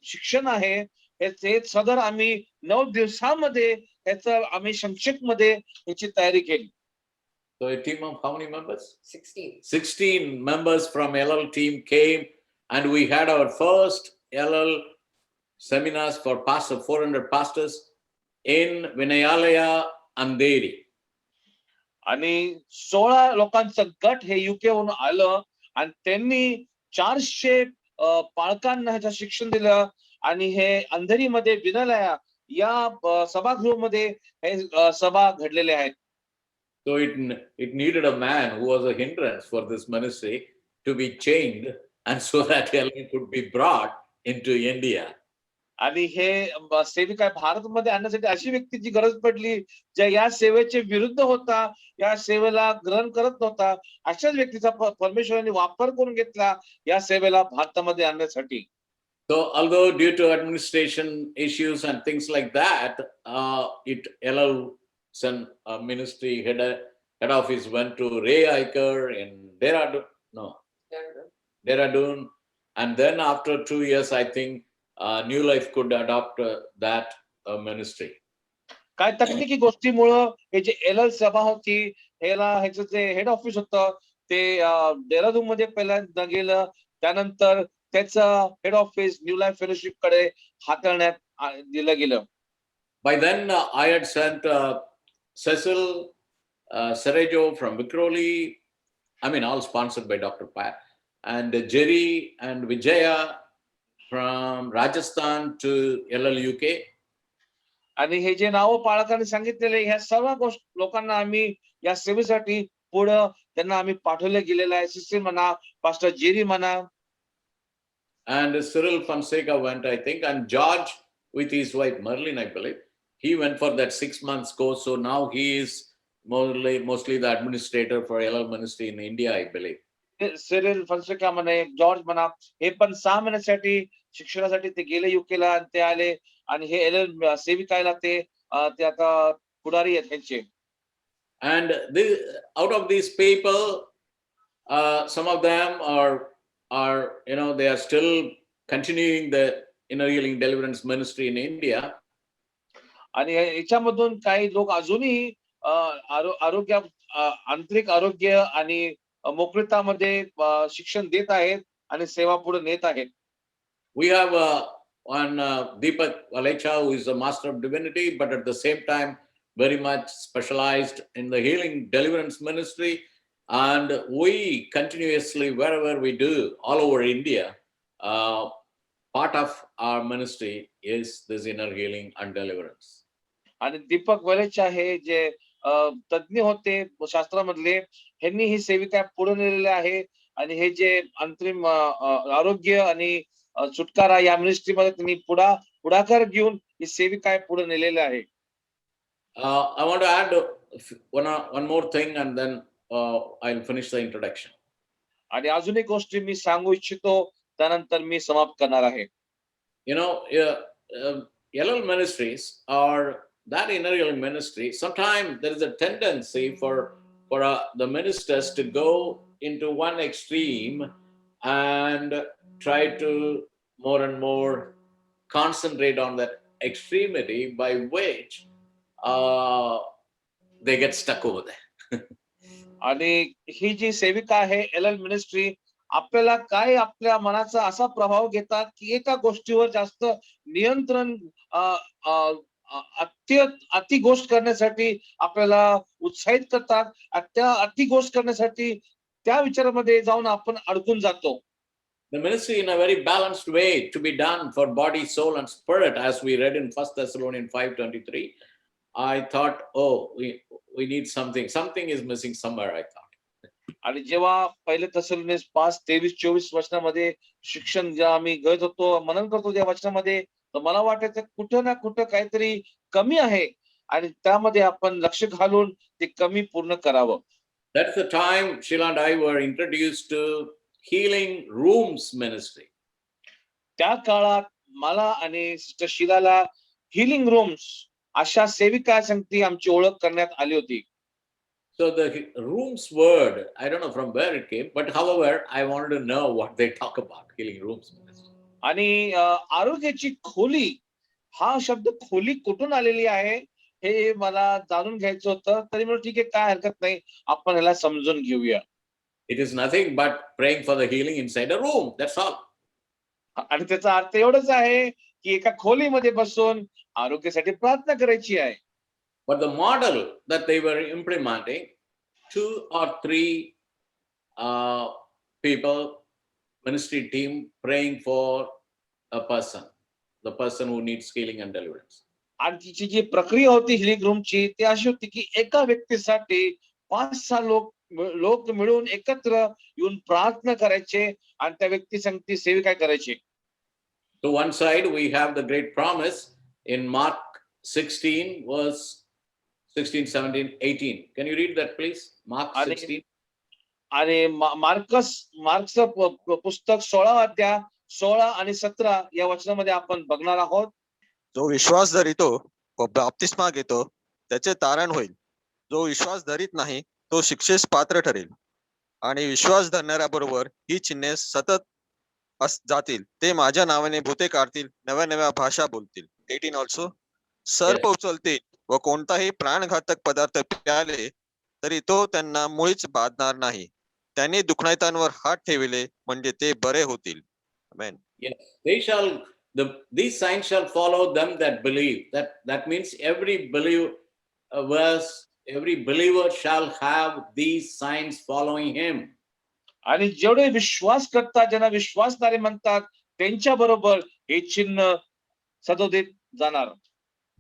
शिक्षण आहे ते सदर आम्ही 9 दिवसांमध्ये त्याचं आम्ही संक्षेप मध्ये याची तयारी केली. So a team of how many members? 16. 16 members from LL team came, and we had our first LL seminars for 400 pastors in Vinayalaya, Andheri. आणि 16 लोकांचं गट हे युके हून आलं आणि त्यांनी 400 पालकांना ह्याचं शिक्षण दिलं आणि हे अंधेरीमध्ये विनालया या सभागृहामध्ये हे सभा घडलेले आहेत. So it needed a man who was a hindrance for this ministry to be chained, and so that LL could be brought into India. आणि हे सेविका भारतमध्ये आणण्यासाठी अशी व्यक्तीची गरज पडली ज्या या सेवेचे विरुद्ध होता, या सेवेला ग्रहण करत नव्हता, अशाच व्यक्तीचा परमेश्वराने वापर करून घेतला या सेवेला भारतामध्ये आणण्यासाठी. So although due to administration issues and things like that, LL ministry head office went to Ray Iker in Dehradun, and then after 2 years, I think New Life could adopt that ministry. काय तकनिकी गोष्टीमुळं हे J L सभा होती ह्याचं जे head office होतं ते देहरादून मध्ये पहिल्यांदा गेलं, त्यानंतर त्याचं head office new life fellowship कडे हाताळण्यात दिलं गेलं. By then, I had sent Cecil Cerejo from Vikroli, I mean, all sponsored by Dr. Pat, and Jerry and Vijaya from Rajasthan to LL UK. आणि हे जे नाव पालकांनी सांगितलेले ह्या सर्व लोकांना आम्ही या सेवेसाठी पुढं त्यांना आम्ही पाठवले गेलेलं आहे. सिस्टर म्हणा, पास्टर जेरी म्हणा. and Cyril Fonseca went, I think, and George with his wife Merlin, I believe, he went for that 6 months course. So now he is mostly the administrator for LL Ministry in India, I believe. Cyril Fonseca म्हणे, George म्हणा, हे पण 6 महिन्यासाठी शिक्षणासाठी ते गेले युकेला आणि ते आले आणि हे एल सेविकायला ते आता पुढारी आहेत त्यांचे. And out of these people, some of them are they are still continuing the inner healing deliverance ministry in India. आणि याच्यामधून काही लोक अजूनही आरोग्य आंतरिक आरोग्य आणि मोकळीतामध्ये शिक्षण देत आहेत आणि सेवा पुढे नेत आहेत. We have one Deepak Valecha, who is a master of divinity, but at the same time very much specialized in the healing deliverance ministry. And we continuously, wherever we do, all over India, part of our ministry is this inner healing and deliverance. आणि दीपक वलेचा हे जे तज्ञ होते शास्त्रामधले, ह्यांनी ही सेविका पुढे नेलेले आहे आणि हे जे अंतरिम आरोग्य आणि सुटकारा या मिनिस्ट्रीमध्ये त्यांनी पुढाकार घेऊन ही सेविका पुढे नेलेले आहे. I want to add one more thing, and then I'll finish the introduction. आणि अजून एक गोष्ट मी सांगू इच्छितो, त्यानंतर मी समाप्त करणार आहे. LL ministries or that inner healing ministry, sometimes there is a tendency for the ministers to go into one extreme and try to more and more concentrate on that extremity, by which they get stuck over there. आणि ही जी सेविका आहे L ministry, आपल्याला काय आपल्या मनाचा असा प्रभाव घेतात की एका गोष्टीवर जास्त नियंत्रण अति गोष्ट करण्यासाठी आपल्याला उत्साहित करतात. त्या अति गोष्ट करण्यासाठी त्या विचारामध्ये जाऊन आपण अडकून जातो. The ministry in a very balanced way to be done for body, soul, and spirit, as we read in 1 Thessalonians 5:23. I thought, we need something. Something is missing somewhere, I thought. आणि जेव्हा पहिले थेसलोनियस 5:23-24 वचनामध्ये शिक्षण जेव्हा आम्ही घेत होतो, मनन करतो त्या वचनामध्ये, तर मला वाटायचं कुठं ना कुठं काहीतरी कमी आहे आणि त्यामध्ये आपण लक्ष घालून ते कमी पूर्ण करावं. That's the time Sheila and I were introduced to healing rooms ministry. त्या काळात मला आणि सिस्टर शीलाला हिलिंग रूम्स अशा सेविका संगती आमची ओळख करण्यात आली होती. So the rooms word, I don't know from where it came, but however, I wanted to know what they talk about, healing rooms ministry. आणि आरोग्याची खोली हा शब्द खोली कुठून आलेली आहे हे मला जाणून घ्यायचं होतं. तरी म्हणून ठीक आहे, काय हरकत नाही, आपण ह्याला समजून घेऊया. It is nothing but praying for the healing inside a room. That's all. आणि त्याचा अर्थ एवढंच आहे की एका खोलीमध्ये बसून आरोग्यासाठी प्रार्थना करायची आहे. But the model that they were implementing, 2 or 3 people, ministry team, praying for a person, the person who needs healing and deliverance. आणि तिची जी प्रक्रिया होती हिलिंग रूमची, ती अशी होती की एका व्यक्तीसाठी 5-6 लोक मिळून एकत्र येऊन प्रार्थना करायचे आणि त्या व्यक्ती संगती सेविका करायची. To one side, we have the great promise in Mark 16, verse 16, 17, 18. Can you read that, please? Mark 16. आणि मार्कचं पुस्तक 16 अध्याय 16 आणि 17 या वचनामध्ये आपण बघणार आहोत. जो विश्वास धरितो व बाप्तिस्मा घेतो त्याचे तारण होईल. जो विश्वास धरीत नाही तो शिक्षेस पात्र ठरेल. आणि विश्वास धरणाऱ्याबरोबर ही चिन्हे सतत जातील. ते माझ्या नावाने भूते काढतील, नव्या नव्या भाषा बोलतील. 18 ऑल्सो. सर्प उचलतील व कोणताही प्राणघातक पदार्थ प्याले तरी तो त्यांना मुळीच बाधणार नाही. त्यांनी दुखण्यातांवर हात ठेविले म्हणजे ते बरे होतील. आमेन. Yes, these signs shall follow them that believe. That means every believer shall have these signs following him. आणि जेवढे विश्वास करतात, ज्यांना विश्वासणारे म्हणतात, त्यांच्या बरोबर हे चिन्ह सदोदित जाणार.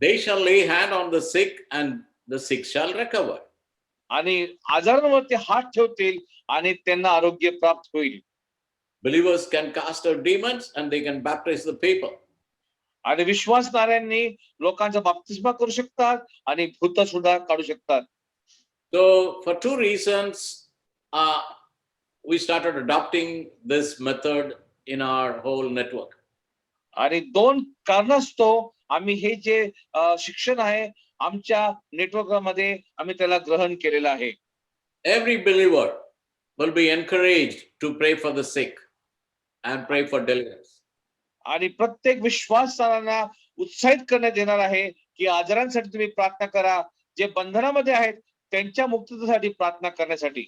They shall lay hand on the sick and the sick shall recover. आणि आजारांवरती हात ठेवतील आणि त्यांना आरोग्य प्राप्त होईल. Believers can cast out demons and they can baptize the people. आणि विश्वासणाऱ्यांनी लोकांचा बाप्तिस्मा करू शकतात आणि भूत सुद्धा काढू शकतात. So, for two reasons, we started adopting this method in our whole network. आणि दोन कारणास्तव आम्ही हे जे शिक्षण आहे आमच्या नेटवर्कमध्ये आम्ही त्याला ग्रहण केलेलं आहे. Every believer will be encouraged to pray for the sick and pray for deliverance. आणि प्रत्येक विश्वासांना उत्साहित करण्यात येणार आहे की आजारांसाठी तुम्ही प्रार्थना करा, जे बंधनामध्ये आहेत त्यांच्या मुक्ततेसाठी प्रार्थना करण्यासाठी.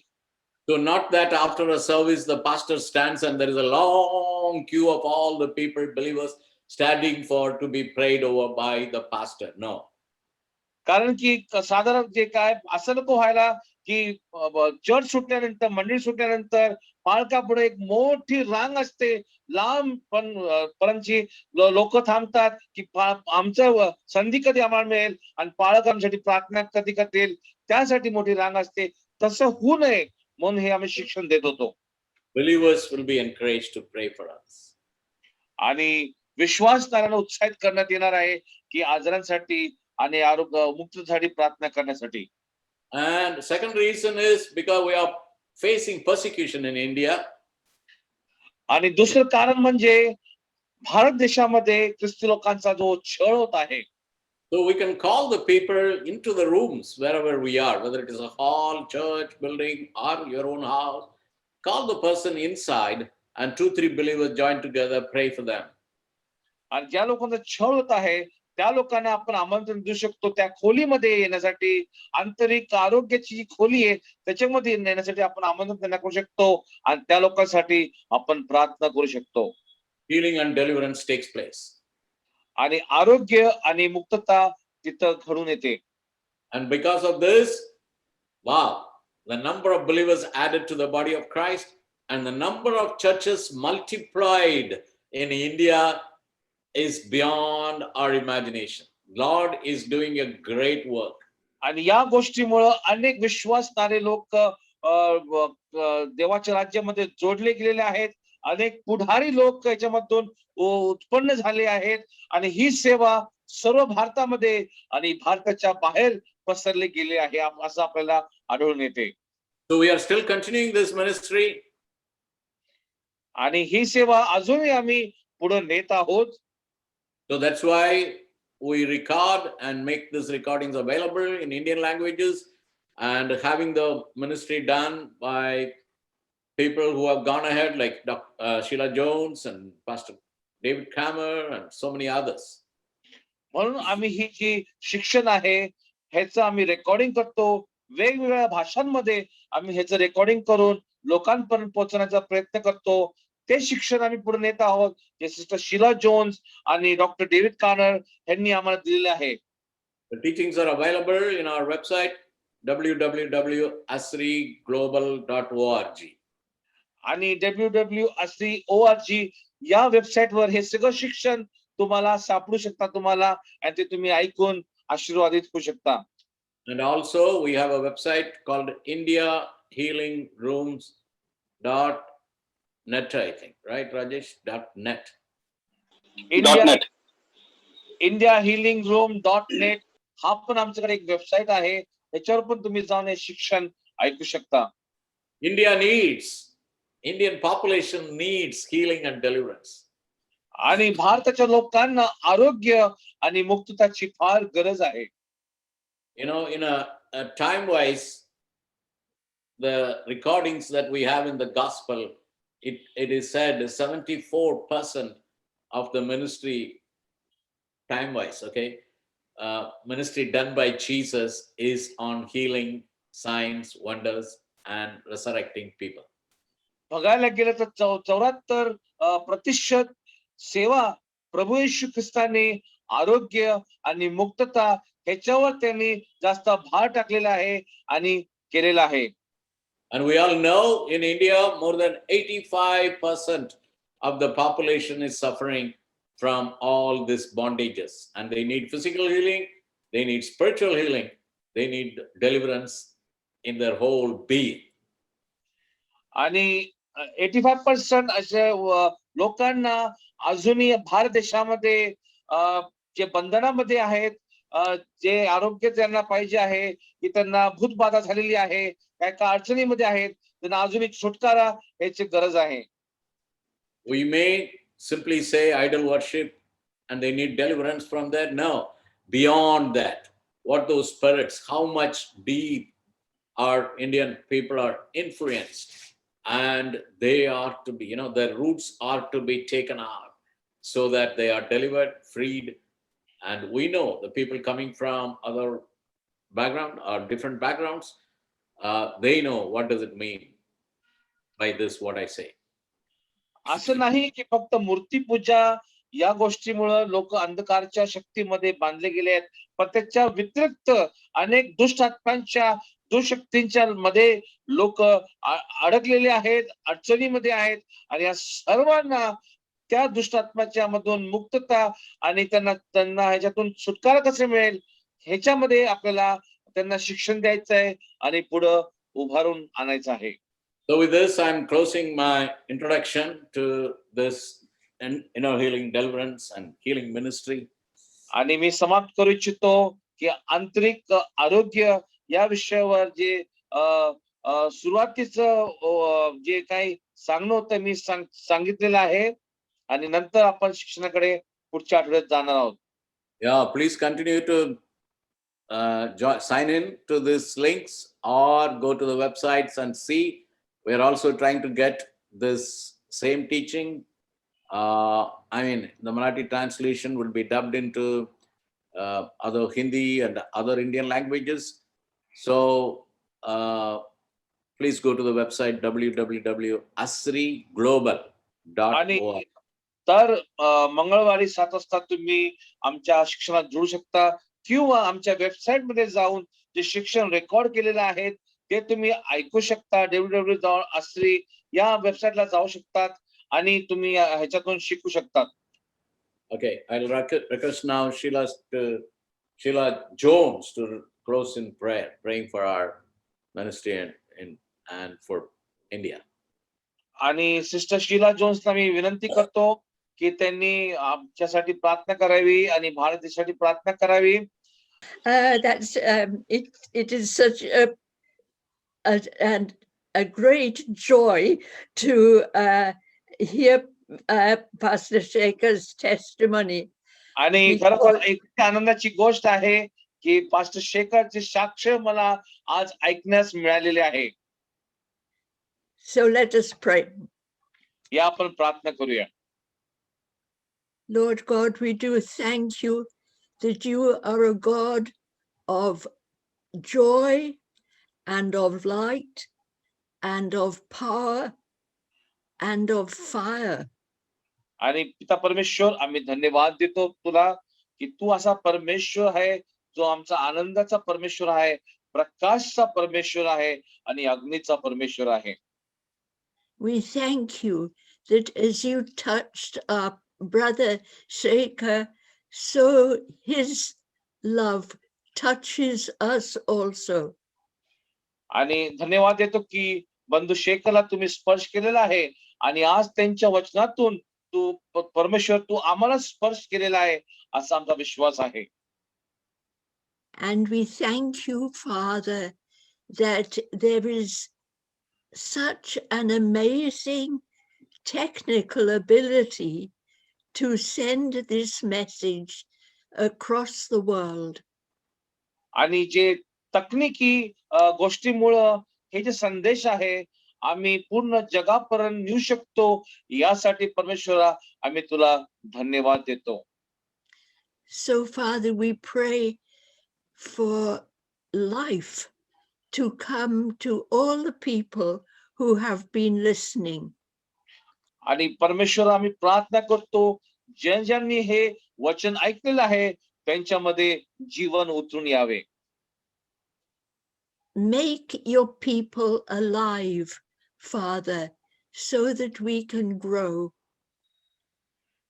So, not that after a service the pastor stands and there is a long queue of all the people, believers, standing for to be prayed over by the pastor. No. कारण की साधारण जे काय असं नको व्हायला की चर्च सुटल्यानंतर, मंडळी सुटल्यानंतर पालकापुढे एक मोठी रांग असते, लांब पर्यंतची लोक थांबतात की आमचं संधी कधी आम्हाला मिळेल आणि पालक आमच्यासाठी प्रार्थना कधी करतील, त्यासाठी मोठी रांग असते. तसं होऊ नये म्हणून हे आम्ही शिक्षण देत होतो. Believers will be encouraged to pray for us. आणि विश्वासणाऱ्यांना उत्साहित करण्यात येणार आहे की आजारांसाठी आणि आरोग्य मुक्तीसाठी प्रार्थना करण्यासाठी. And second reason is because we are facing persecution in India. आणि दुसरं कारण म्हणजे भारत देशामध्ये ख्रिस्ती लोकांचा जो छळ होत आहे. So we can call the people into the rooms wherever we are, whether it is a hall, church, building, or your own house. Call the person inside and 2-3 believers join together, pray for them. आणि ज्या लोकांचा छळ होत आहे त्या लोकांना आपण आमंत्रण देऊ शकतो त्या खोलीमध्ये येण्यासाठी. आंतरिक आरोग्याची जी खोली आहे त्याच्यामध्ये येण्यासाठी आपण आमंत्रण त्यांना करू शकतो आणि त्या लोकांसाठी आपण प्रार्थना करू शकतो. Healing and deliverance takes place. आणि आरोग्य आणि मुक्तता तिथं घडून येते. And because of this, wow, the number of believers added to the body of Christ and the number of churches multiplied in India is beyond our imagination. Lord is doing a great work. आणि या गोष्टीमुळे अनेक विश्वासणारे लोक देवाच्या राज्यामध्ये जोडले गेलेले आहेत. अनेक पुढारी लोक याच्यामधून उत्पन्न झाले आहेत आणि ही सेवा सर्व भारतामध्ये आणि भारताच्या बाहेर पसरली गेली आहे असं आपल्याला आढळून येते. So we are still continuing this ministry. आणि ही सेवा अजूनही आम्ही पुढे नेत आहोत. So that's why we record and make these recordings available in Indian languages, and having the ministry done by people who have gone ahead, like Sheila Jones and Pastor David Kramer and so many others. म्हणून आम्ही ही जी शिक्षण आहे ह्याचं आम्ही recording करतो. वेगवेगळ्या भाषांमध्ये आम्ही ह्याचं रेकॉर्डिंग करून लोकांपर्यंत पोहोचण्याचा प्रयत्न करतो. ते शिक्षण आम्ही पुढे नेत आहोत जे सिस्टर शीला जोन्स आणि डॉक्टर डेव्हिड कार्नर यांनी आम्हाला दिलेले आहे. The teachings are available in our website www.asriglobal.org. आणि www.asri.org या वेबसाईटवर हे सगळं शिक्षण तुम्हाला सापडू शकता तुम्हाला आणि ते तुम्ही ऐकून आशीर्वादित होऊ शकता. And also we have a website called indiahealingrooms.net, I think, right, Rajesh? .net. indiahealingroom.net हा पण आमच्याकडे एक वेबसाईट आहे. त्याच्यावर पण तुम्ही जाऊन हे शिक्षण ऐकू शकता. Indian population needs healing and deliverance. आणि भारताच्या लोकांना आरोग्य आणि मुक्तताची फार गरज आहे. You know, in a time-wise, the recordings that we have in the gospel, it is said 74% of the ministry, time-wise, okay, ministry done by Jesus is on healing, signs, wonders, and resurrecting people. बघायला गेलं तर 74% सेवा प्रभू येशू ख्रिस्ताने आरोग्य आणि मुक्तता ह्याच्यावर त्यांनी जास्त भार टाकलेला आहे आणि केलेला आहे. And we all know in India, more than 85% of the population is suffering from all these bondages. And they need physical healing, they need spiritual healing, they need deliverance in their whole being. आणि 85% असे लोकांना अजूनही भारत देशामध्ये जे बंधनामध्ये आहेत, जे आरोग्य त्यांना पाहिजे आहे, की त्यांना भूतबाधा झालेली आहे, काय का अडचणीमध्ये आहेत, त्यांना अजून एक सुटकारा याची गरज आहे. We may simply say idol worship and they need deliverance from that. No, beyond that, what those spirits, how much deep our Indian people are influenced, and they are to be, their roots are to be taken out so that they are delivered, freed. And we know the people coming from other background or different backgrounds, they know what does it mean by this, what I say. असं नाही की फक्त मूर्तीपूजा या गोष्टीमुळे लोक अंधकारच्या शक्तीमध्ये बांधले गेले आहेत, पण त्याच्या व्यतिरिक्त अनेक दुष्ट आत्म्यांच्या दुःशक्तींच्या मध्ये लोक अडकलेले आहेत, अडचणीमध्ये आहेत, आणि या सर्वांना त्या दुष्टात्म्याच्या मधून मुक्तता आणि त्यांना त्यांना ह्याच्यातून सुटकारा कसे मिळेल ह्याच्यामध्ये आपल्याला त्यांना शिक्षण द्यायचं आहे आणि पुढं उभारून आणायचं आहे. So, with this, I'm closing my introduction to this inner healing, deliverance, and healing ministry. आणि मी समाप्त करू इच्छितो की आंतरिक आरोग्य या विषयावर जे सुरुवातीचं जे काही सांगणं होतं मी सांगितलेलं आहे, आणि नंतर आपण शिक्षणाकडे पुढच्या आठवड्यात जाणार आहोत. Yeah, please continue to sign in to these links or go to the websites and see. We are also trying to get this same teaching. I mean, the Marathi translation will be dubbed into other Hindi and other Indian languages. So please go to the website www.asriglobal.org. तर मंगळवारी 7 वाजता तुम्ही आमच्या शिक्षणात जोडू शकता, किंवा आमच्या वेबसाईट मध्ये जाऊन जे शिक्षण रेकॉर्ड केलेलं आहे ते तुम्ही ऐकू शकता. www.asri या वेबसाईटला जाऊ शकतात आणि तुम्ही ह्याच्यातून शिकू शकतात. Okay, I'll request now Sheila Jones to close in prayer, praying for our ministry and for India. आणि सिस्टर शीला जोन्सला मी विनंती करतो की त्यांनी आमच्यासाठी प्रार्थना करावी आणि भारत देशासाठी प्रार्थना करावी. It is such a great joy to hear Pastor Shekhar's testimony. आणि खरोखर एक आनंदाची गोष्ट आहे की पास्टर शेखरचे साक्ष मला आज ऐकण्यास मिळालेले आहे. So let us pray. या आपण प्रार्थना करूया. Lord God, we do thank you that you are a God of joy and of light and of power and of fire. आणि पिता परमेश्वर, आम्ही धन्यवाद देतो तुला की तू असा परमेश्वर आहे जो आमचा आनंदाचा परमेश्वर आहे, प्रकाशचा परमेश्वर आहे आणि अग्नीचा परमेश्वर आहे. We thank you that as you touched our brother Shekhar, so his love touches us also. आणि धन्यवाद देतो की बंधू शेखरला तुम्ही स्पर्श केलेला आहे आणि आज त्यांच्या वचनातून तू परमेश्वर तू आम्हाला स्पर्श केलेला आहे असा आमचा विश्वास आहे. And we thank you, Father, that there is such an amazing technical ability to send this message across the world. आणि जे तकनिकी गोष्टीमुळं हे जे संदेश आहे आम्ही पूर्ण जगापर्यंत नेऊ शकतो, यासाठी परमेश्वरा आम्ही तुला धन्यवाद देतो. So, Father, we pray for life to come to all the people who have been listening. आणि परमेश्वर आम्ही प्रार्थना करतो ज्यांनी हे वचन ऐकलेलं आहे त्यांच्यामध्ये जीवन उतरून यावे. Make your people alive, Father, so that we can grow.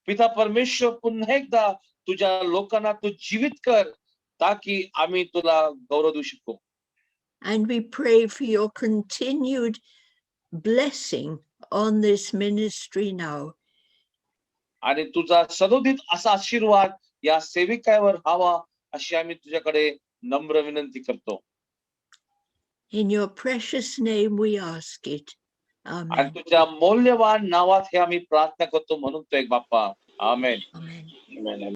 पिता परमेश्वर, पुन्हा एकदा तुझ्या लोकांना तू जीवित कर ताकि आम्ही तुला गौरव देऊ शकू. And we pray for your continued blessing on this ministry now. आणि तुझा सदोदित असा आशीर्वाद या सेविकावर हवा अशी आम्ही तुझ्याकडे नम्र विनंती करतो. In your precious name we ask it. आणि Amen. तुझ्या मौल्यवान नावात हे आम्ही प्रार्थना करतो म्हणून तो एक बाप्पा. आमेन. Amen. आमेन.